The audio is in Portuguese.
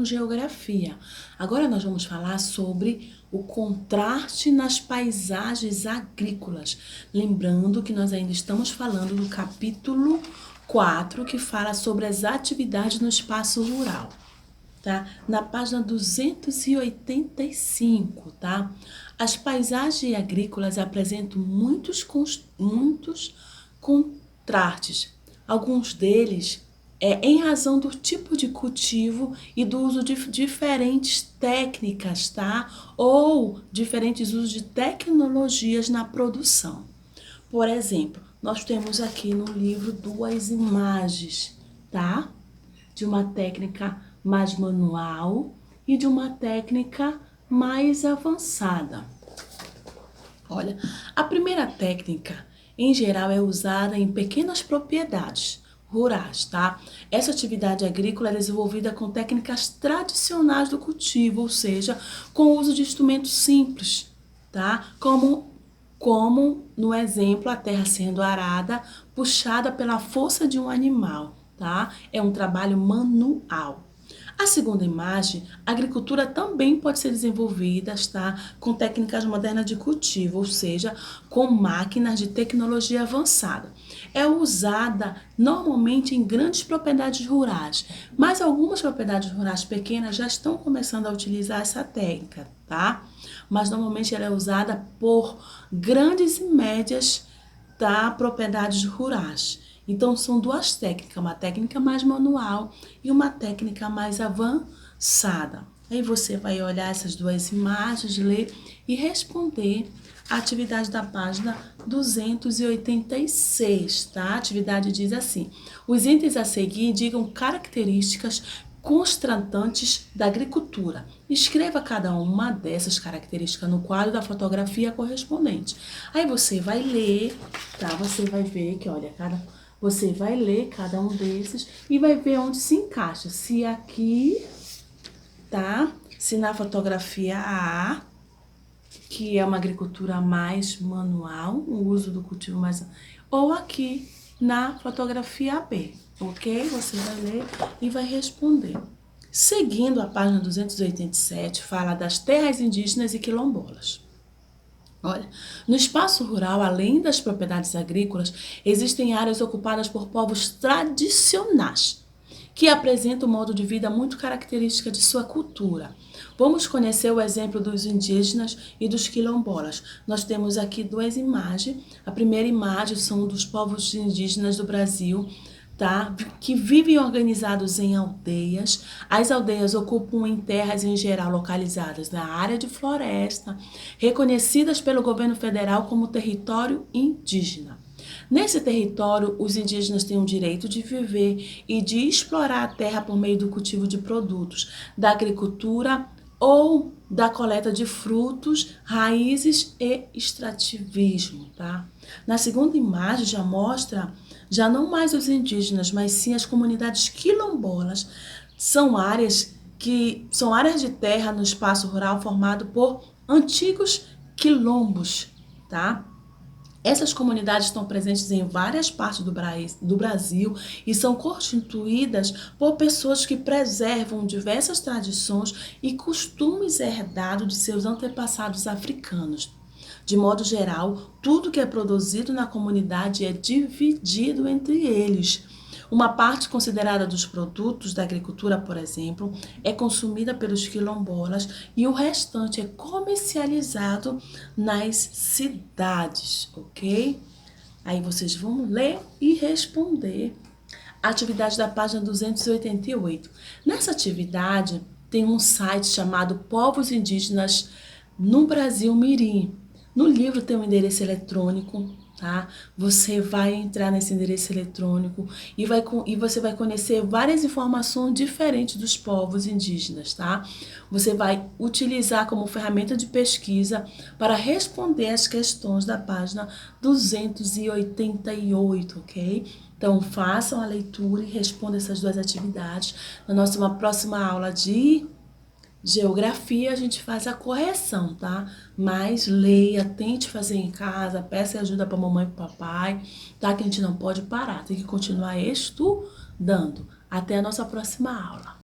com geografia. Agora nós vamos falar sobre o contraste nas paisagens agrícolas. Lembrando que nós ainda estamos falando do capítulo 4, que fala sobre as atividades no espaço rural. Tá? Na página 285, tá? As paisagens agrícolas apresentam muitos contrastes. Alguns deles em razão do tipo de cultivo e do uso de diferentes técnicas, tá? Ou diferentes usos de tecnologias na produção. Por exemplo, nós temos aqui no livro duas imagens, tá? De uma técnica mais manual e de uma técnica mais avançada. Olha, a primeira técnica, em geral, é usada em pequenas propriedades rurais, tá? Essa atividade agrícola é desenvolvida com técnicas tradicionais do cultivo, ou seja, com o uso de instrumentos simples, tá? Como no exemplo, a terra sendo arada, puxada pela força de um animal, tá? É um trabalho manual. A segunda imagem, a agricultura também pode ser desenvolvida, tá? Com técnicas modernas de cultivo, ou seja, com máquinas de tecnologia avançada. É usada normalmente em grandes propriedades rurais, mas algumas propriedades rurais pequenas já estão começando a utilizar essa técnica, tá? Mas normalmente ela é usada por grandes e médias, tá? Propriedades rurais. Então, são duas técnicas, uma técnica mais manual e uma técnica mais avançada. Aí você vai olhar essas duas imagens, ler e responder a atividade da página 286, tá? A atividade diz assim: os itens a seguir indicam características constantes da agricultura. Escreva cada uma dessas características no quadro da fotografia correspondente. Aí você vai ler, tá? Você vai ver que, olha, você vai ler cada um desses e vai ver onde se encaixa. Se aqui, tá? Se na fotografia A, que é uma agricultura mais manual, o uso do cultivo mais... Ou aqui na fotografia B, ok? Você vai ler e vai responder. Seguindo a página 287, fala das terras indígenas e quilombolas. Olha, no espaço rural, além das propriedades agrícolas, existem áreas ocupadas por povos tradicionais, que apresentam um modo de vida muito característico de sua cultura. Vamos conhecer o exemplo dos indígenas e dos quilombolas. Nós temos aqui duas imagens. A primeira imagem são dos povos indígenas do Brasil, tá? Que vivem organizados em aldeias. As aldeias ocupam em terras em geral localizadas na área de floresta, reconhecidas pelo governo federal como território indígena. Nesse território, os indígenas têm o direito de viver e de explorar a terra por meio do cultivo de produtos, da agricultura ou da coleta de frutos, raízes e extrativismo, tá? Na segunda imagem já mostra, já não mais os indígenas, mas sim as comunidades quilombolas. São áreas de terra no espaço rural formado por antigos quilombos, tá? Essas comunidades estão presentes em várias partes do Brasil e são constituídas por pessoas que preservam diversas tradições e costumes herdados de seus antepassados africanos. De modo geral, tudo que é produzido na comunidade é dividido entre eles. Uma parte considerada dos produtos da agricultura, por exemplo, é consumida pelos quilombolas e o restante é comercializado nas cidades, ok? Aí vocês vão ler e responder a atividade da página 288. Nessa atividade tem um site chamado Povos Indígenas no Brasil Mirim. No livro tem um endereço eletrônico, tá? Você vai entrar nesse endereço eletrônico e você vai conhecer várias informações diferentes dos povos indígenas, tá? Você vai utilizar como ferramenta de pesquisa para responder as questões da página 288, ok? Então, façam a leitura e respondam essas duas atividades. Na nossa próxima aula de geografia, a gente faz a correção, tá? Mas leia, tente fazer em casa, peça ajuda para mamãe e para papai, tá? Que a gente não pode parar, tem que continuar estudando. Até a nossa próxima aula.